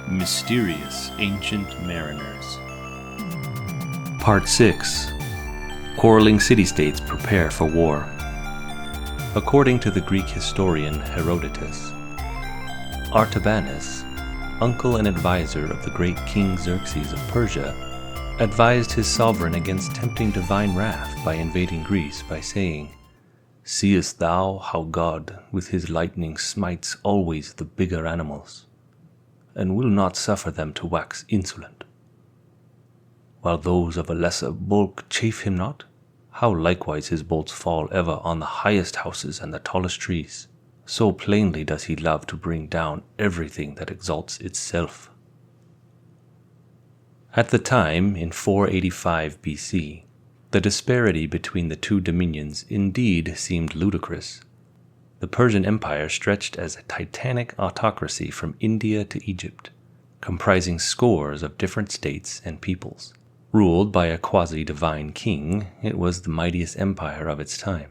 Mysterious Ancient Mariners. Part 6. Quarrelling city-states prepare for war. According to the Greek historian Herodotus, Artabanus, uncle and advisor of the great King Xerxes of Persia, advised his sovereign against tempting divine wrath by invading Greece by saying, "Seest thou how God with his lightning smites always the bigger animals, and will not suffer them to wax insolent? While those of a lesser bulk chafe him not, how likewise his bolts fall ever on the highest houses and the tallest trees, so plainly does he love to bring down everything that exalts itself." At the time, in 485 BC, the disparity between the two dominions indeed seemed ludicrous. The Persian Empire stretched as a titanic autocracy from India to Egypt, comprising scores of different states and peoples. Ruled by a quasi-divine king, it was the mightiest empire of its time.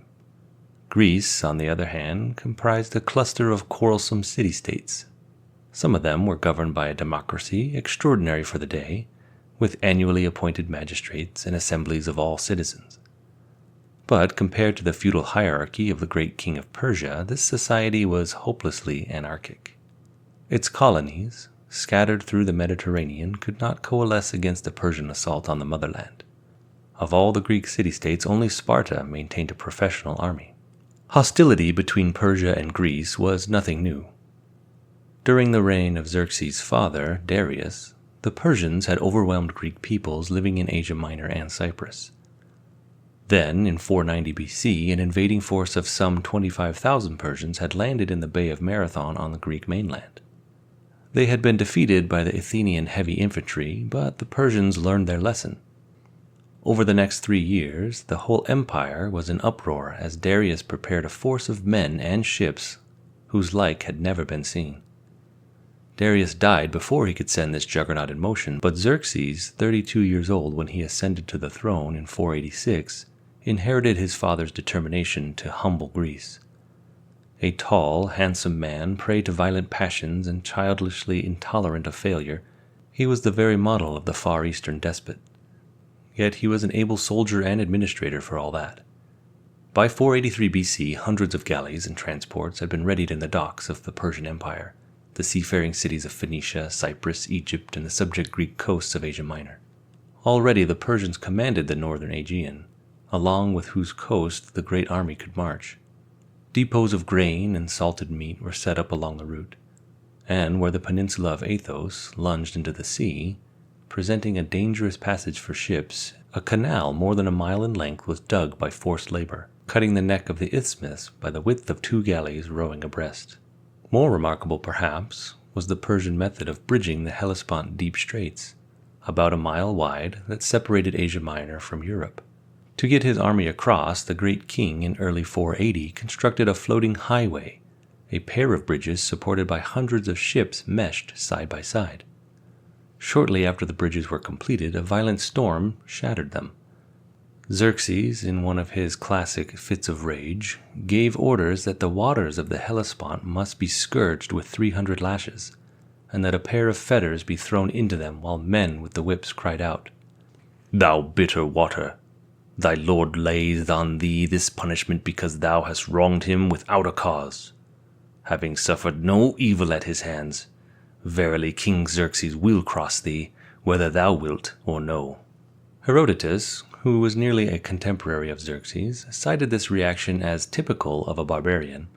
Greece, on the other hand, comprised a cluster of quarrelsome city-states. Some of them were governed by a democracy extraordinary for the day, with annually appointed magistrates and assemblies of all citizens. But compared to the feudal hierarchy of the great king of Persia, this society was hopelessly anarchic. Its colonies, scattered through the Mediterranean, could not coalesce against the Persian assault on the motherland. Of all the Greek city-states, only Sparta maintained a professional army. Hostility between Persia and Greece was nothing new. During the reign of Xerxes' father, Darius, the Persians had overwhelmed Greek peoples living in Asia Minor and Cyprus. Then, in 490 BC, an invading force of some 25,000 Persians had landed in the Bay of Marathon on the Greek mainland. They had been defeated by the Athenian heavy infantry, but the Persians learned their lesson. Over the next 3 years, the whole empire was in uproar as Darius prepared a force of men and ships whose like had never been seen. Darius died before he could send this juggernaut in motion, but Xerxes, 32 years old when he ascended to the throne in 486, inherited his father's determination to humble Greece. A tall, handsome man, prey to violent passions and childishly intolerant of failure, he was the very model of the Far Eastern despot. Yet he was an able soldier and administrator for all that. By 483 BC, hundreds of galleys and transports had been readied in the docks of the Persian Empire, the seafaring cities of Phoenicia, Cyprus, Egypt, and the subject Greek coasts of Asia Minor. Already the Persians commanded the northern Aegean, along with whose coast the great army could march. Depots of grain and salted meat were set up along the route, and where the peninsula of Athos lunged into the sea, presenting a dangerous passage for ships, a canal more than a mile in length was dug by forced labor, cutting the neck of the isthmus by the width of 2 galleys rowing abreast. More remarkable, perhaps, was the Persian method of bridging the Hellespont deep straits, about a mile wide, that separated Asia Minor from Europe. To get his army across, the great king in early 480 constructed a floating highway, a pair of bridges supported by hundreds of ships meshed side by side. Shortly after the bridges were completed, a violent storm shattered them. Xerxes, in one of his classic fits of rage, gave orders that the waters of the Hellespont must be scourged with 300 lashes, and that a pair of fetters be thrown into them while men with the whips cried out, "Thou bitter water! Thy lord lays on thee this punishment because thou hast wronged him without a cause. Having suffered no evil at his hands, verily King Xerxes will cross thee, whether thou wilt or no." Herodotus, who was nearly a contemporary of Xerxes, cited this reaction as typical of a barbarian,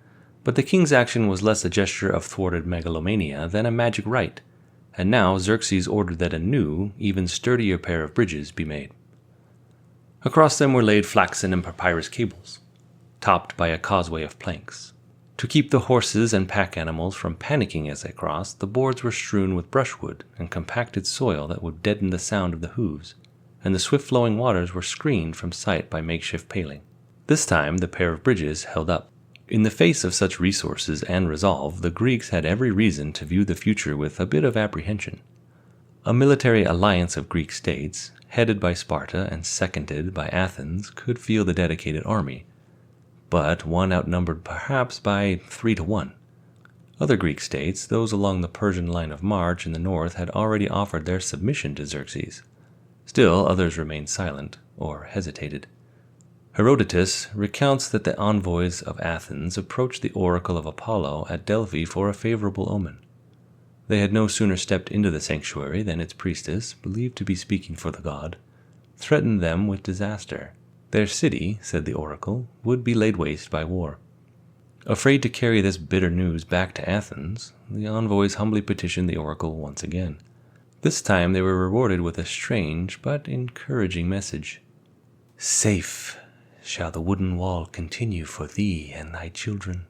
but the king's action was less a gesture of thwarted megalomania than a magic rite, and now Xerxes ordered that a new, even sturdier pair of bridges be made. Across them were laid flaxen and papyrus cables, topped by a causeway of planks. To keep the horses and pack animals from panicking as they crossed, the boards were strewn with brushwood and compacted soil that would deaden the sound of the hooves, and the swift-flowing waters were screened from sight by makeshift paling. This time the pair of bridges held up. In the face of such resources and resolve, the Greeks had every reason to view the future with a bit of apprehension. A military alliance of Greek states, headed by Sparta and seconded by Athens, could field a dedicated army, but one outnumbered perhaps by 3 to 1. Other Greek states, those along the Persian line of march in the north, had already offered their submission to Xerxes. Still, others remained silent or hesitated. Herodotus recounts that the envoys of Athens approached the oracle of Apollo at Delphi for a favorable omen. They had no sooner stepped into the sanctuary than its priestess, believed to be speaking for the god, threatened them with disaster. Their city, said the oracle, would be laid waste by war. Afraid to carry this bitter news back to Athens, the envoys humbly petitioned the oracle once again. This time they were rewarded with a strange but encouraging message. Safe shall the wooden wall continue for thee and thy children.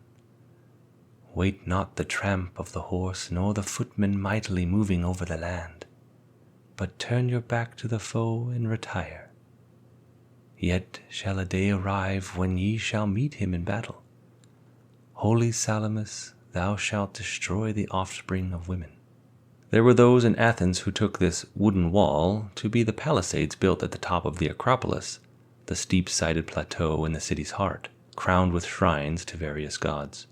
Wait not the tramp of the horse, nor the footman mightily moving over the land, but turn your back to the foe and retire. Yet shall a day arrive when ye shall meet him in battle. Holy Salamis, thou shalt destroy the offspring of women. There were those in Athens who took this wooden wall to be the palisades built at the top of the Acropolis, the steep-sided plateau in the city's heart, crowned with shrines to various gods.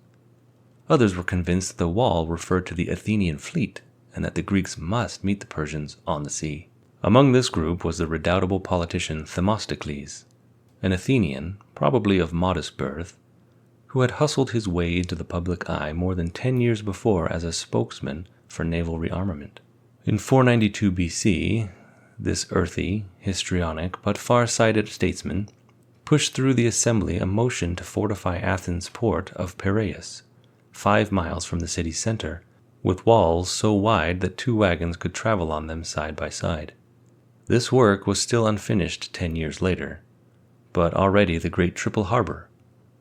Others were convinced that the wall referred to the Athenian fleet, and that the Greeks must meet the Persians on the sea. Among this group was the redoubtable politician Themistocles, an Athenian, probably of modest birth, who had hustled his way into the public eye more than 10 years before as a spokesman for naval rearmament. In 492 BC, this earthy, histrionic, but far-sighted statesman pushed through the assembly a motion to fortify Athens' port of Piraeus, 5 miles from the city's center, with walls so wide that 2 wagons could travel on them side by side. This work was still unfinished 10 years later, but already the great Triple Harbor,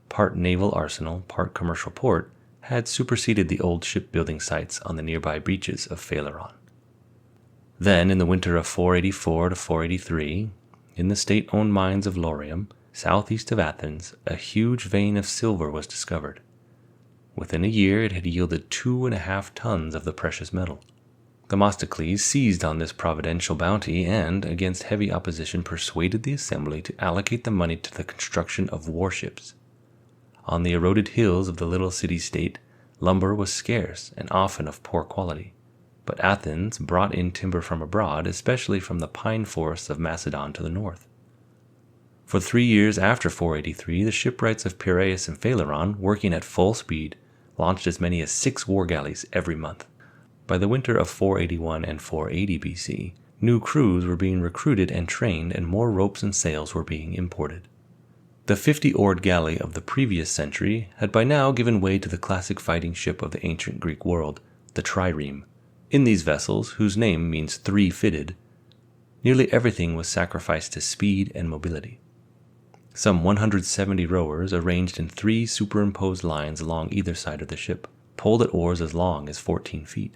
part naval arsenal, part commercial port, had superseded the old shipbuilding sites on the nearby beaches of Phaleron. Then, in the winter of 484 to 483, in the state-owned mines of Laurium, southeast of Athens, a huge vein of silver was discovered. Within a year it had yielded 2.5 tons of the precious metal. Themistocles seized on this providential bounty and, against heavy opposition, persuaded the assembly to allocate the money to the construction of warships. On the eroded hills of the little city-state, lumber was scarce and often of poor quality, but Athens brought in timber from abroad, especially from the pine forests of Macedon to the north. For 3 years after 483, the shipwrights of Piraeus and Phaleron, working at full speed, launched as many as 6 war galleys every month. By the winter of 481 and 480 BC, new crews were being recruited and trained, and more ropes and sails were being imported. The 50-oared galley of the previous century had by now given way to the classic fighting ship of the ancient Greek world, the trireme. In these vessels, whose name means 3-fitted, nearly everything was sacrificed to speed and mobility. Some 170 rowers, arranged in 3 superimposed lines along either side of the ship, pulled at oars as long as 14 feet.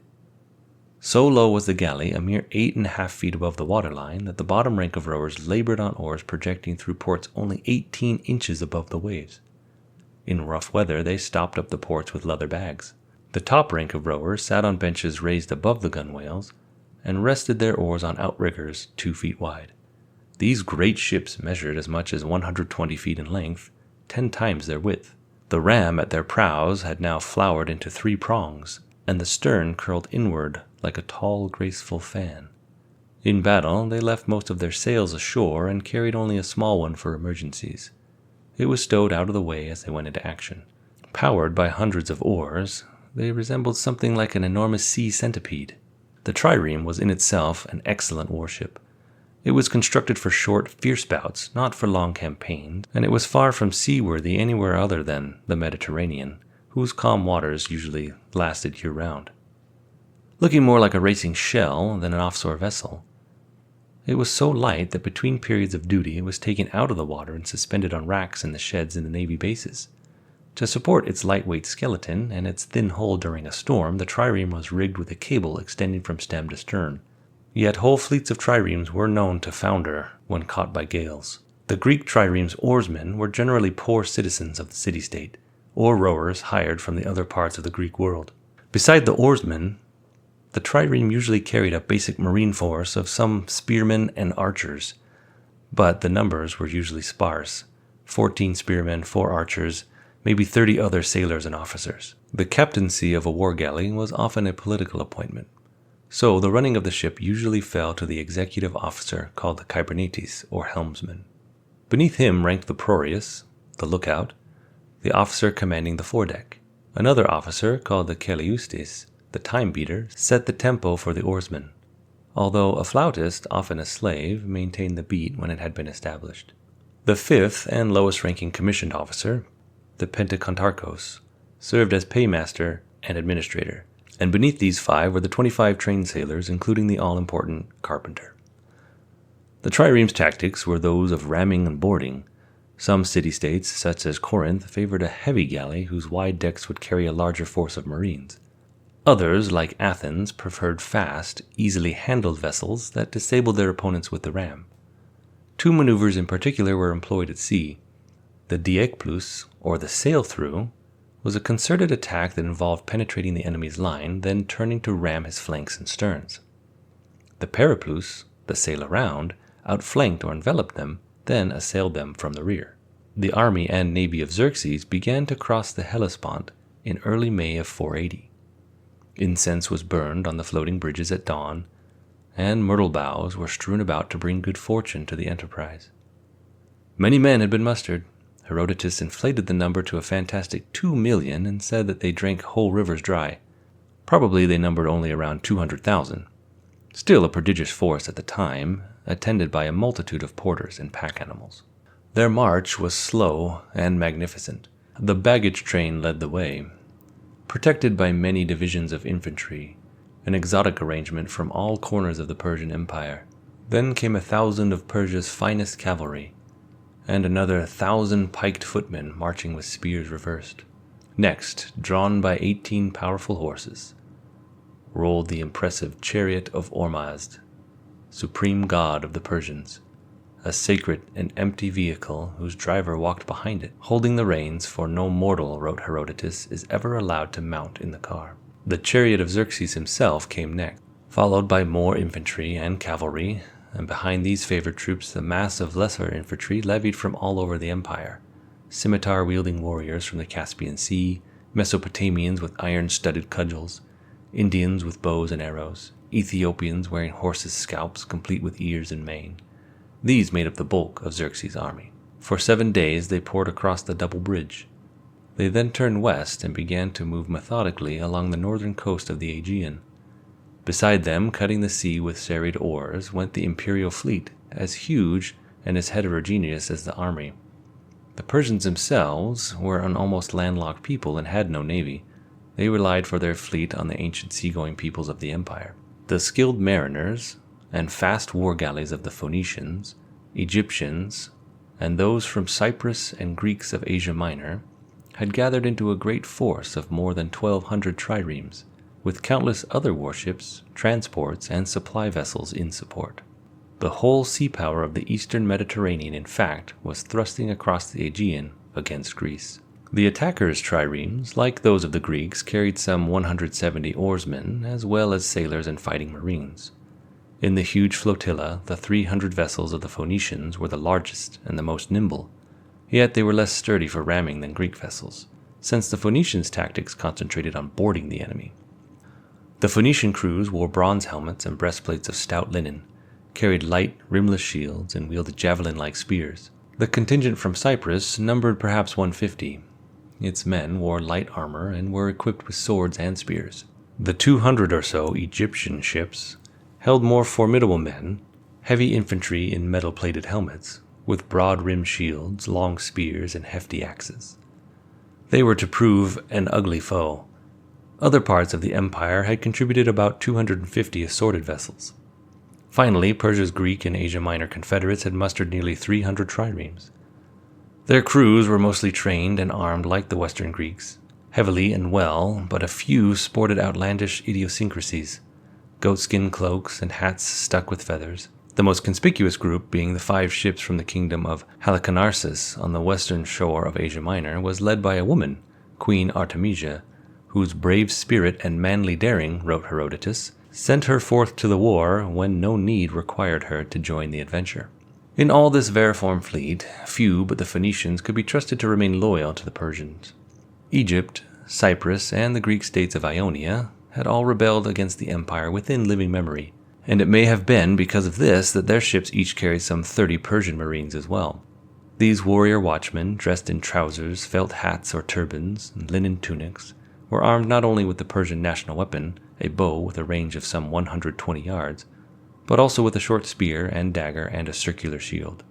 So low was the galley, a mere 8.5 feet above the waterline, that the bottom rank of rowers labored on oars projecting through ports only 18 inches above the waves. In rough weather, they stopped up the ports with leather bags. The top rank of rowers sat on benches raised above the gunwales and rested their oars on outriggers 2 feet wide. These great ships measured as much as 120 feet in length, 10 times their width. The ram at their prows had now flowered into 3 prongs, and the stern curled inward like a tall, graceful fan. In battle, they left most of their sails ashore and carried only a small one for emergencies. It was stowed out of the way as they went into action. Powered by hundreds of oars, they resembled something like an enormous sea centipede. The trireme was in itself an excellent warship. It was constructed for short, fierce bouts, not for long campaigns, and it was far from seaworthy anywhere other than the Mediterranean, whose calm waters usually lasted year-round. Looking more like a racing shell than an offshore vessel, it was so light that between periods of duty it was taken out of the water and suspended on racks in the sheds in the Navy bases. To support its lightweight skeleton and its thin hull during a storm, the trireme was rigged with a cable extending from stem to stern. Yet whole fleets of triremes were known to founder when caught by gales. The Greek trireme's oarsmen were generally poor citizens of the city-state, or rowers hired from the other parts of the Greek world. Beside the oarsmen, the trireme usually carried a basic marine force of some spearmen and archers, but the numbers were usually sparse: 14 spearmen, 4 archers, maybe 30 other sailors and officers. The captaincy of a war galley was often a political appointment, so the running of the ship usually fell to the executive officer called the kybernetes, or helmsman. Beneath him ranked the prorius, the lookout, the officer commanding the foredeck. Another officer, called the keleustes, the time-beater, set the tempo for the oarsmen, although a flautist, often a slave, maintained the beat when it had been established. The fifth and lowest-ranking commissioned officer, the pentakontarchos, served as paymaster and administrator, and beneath these five were the 25 trained sailors, including the all-important carpenter. The triremes' tactics were those of ramming and boarding. Some city-states, such as Corinth, favored a heavy galley whose wide decks would carry a larger force of marines. Others, like Athens, preferred fast, easily handled vessels that disabled their opponents with the ram. Two maneuvers in particular were employed at sea. The diekplus, or the sail-through, was a concerted attack that involved penetrating the enemy's line, then turning to ram his flanks and sterns. The periplus, the sail-around, outflanked or enveloped them, then assailed them from the rear. The army and navy of Xerxes began to cross the Hellespont in early May of 480. Incense was burned on the floating bridges at dawn, and myrtle boughs were strewn about to bring good fortune to the enterprise. Many men had been mustered. Herodotus inflated the number to a fantastic 2,000,000 and said that they drank whole rivers dry. Probably they numbered only around 200,000. Still a prodigious force at the time, attended by a multitude of porters and pack animals. Their march was slow and magnificent. The baggage train led the way, protected by many divisions of infantry, an exotic arrangement from all corners of the Persian Empire. Then came 1,000 of Persia's finest cavalry, and another 1,000 piked footmen marching with spears reversed. Next, drawn by 18 powerful horses, rolled the impressive chariot of Ormazd, supreme god of the Persians, a sacred and empty vehicle whose driver walked behind it, holding the reins, for no mortal, wrote Herodotus, is ever allowed to mount in the car. The chariot of Xerxes himself came next, followed by more infantry and cavalry, and behind these favored troops the mass of lesser infantry levied from all over the empire, scimitar-wielding warriors from the Caspian Sea, Mesopotamians with iron-studded cudgels, Indians with bows and arrows, Ethiopians wearing horses' scalps complete with ears and mane. These made up the bulk of Xerxes' army. For 7 days they poured across the double bridge. They then turned west and began to move methodically along the northern coast of the Aegean. Beside them, cutting the sea with serried oars, went the imperial fleet, as huge and as heterogeneous as the army. The Persians themselves were an almost landlocked people and had no navy. They relied for their fleet on the ancient seagoing peoples of the empire. The skilled mariners and fast war galleys of the Phoenicians, Egyptians, and those from Cyprus and Greeks of Asia Minor had gathered into a great force of more than 1,200 triremes, with countless other warships, transports, and supply vessels in support. The whole sea power of the eastern Mediterranean, in fact, was thrusting across the Aegean against Greece. The attackers' triremes, like those of the Greeks, carried some 170 oarsmen, as well as sailors and fighting marines. In the huge flotilla, the 300 vessels of the Phoenicians were the largest and the most nimble, yet they were less sturdy for ramming than Greek vessels, since the Phoenicians' tactics concentrated on boarding the enemy. The Phoenician crews wore bronze helmets and breastplates of stout linen, carried light, rimless shields, and wielded javelin-like spears. The contingent from Cyprus numbered perhaps 150. Its men wore light armor and were equipped with swords and spears. The 200 or so Egyptian ships held more formidable men, heavy infantry in metal-plated helmets, with broad-rimmed shields, long spears, and hefty axes. They were to prove an ugly foe. Other parts of the empire had contributed about 250 assorted vessels. Finally, Persia's Greek and Asia Minor confederates had mustered nearly 300 triremes. Their crews were mostly trained and armed like the Western Greeks, heavily and well, but a few sported outlandish idiosyncrasies, goatskin cloaks and hats stuck with feathers, the most conspicuous group being the 5 ships from the kingdom of Halicarnassus on the western shore of Asia Minor was led by a woman, Queen Artemisia, whose brave spirit and manly daring, wrote Herodotus, sent her forth to the war when no need required her to join the adventure. In all this vertiform fleet, few but the Phoenicians could be trusted to remain loyal to the Persians. Egypt, Cyprus, and the Greek states of Ionia had all rebelled against the empire within living memory, and it may have been because of this that their ships each carried some 30 Persian marines as well. These warrior watchmen, dressed in trousers, felt hats or turbans, and linen tunics, were armed not only with the Persian national weapon, a bow with a range of some 120 yards, but also with a short spear and dagger and a circular shield.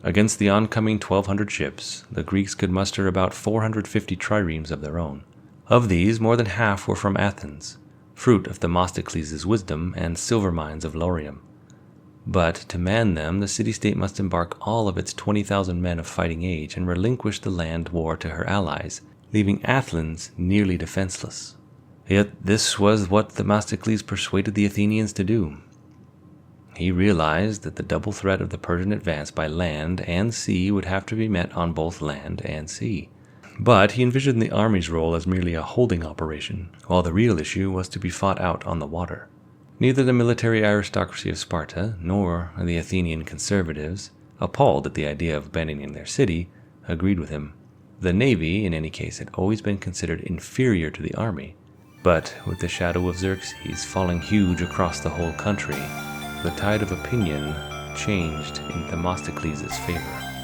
Against the oncoming 1,200 ships, the Greeks could muster about 450 triremes of their own. Of these, more than half were from Athens, fruit of Themistocles' wisdom and silver mines of Laurium. But to man them, the city-state must embark all of its 20,000 men of fighting age and relinquish the land war to her allies, leaving Athens nearly defenseless. Yet this was what Themistocles persuaded the Athenians to do. He realized that the double threat of the Persian advance by land and sea would have to be met on both land and sea. But he envisioned the army's role as merely a holding operation, while the real issue was to be fought out on the water. Neither the military aristocracy of Sparta nor the Athenian conservatives, appalled at the idea of abandoning their city, agreed with him. The navy, in any case, had always been considered inferior to the army, but with the shadow of Xerxes falling huge across the whole country, the tide of opinion changed in Themistocles' favor.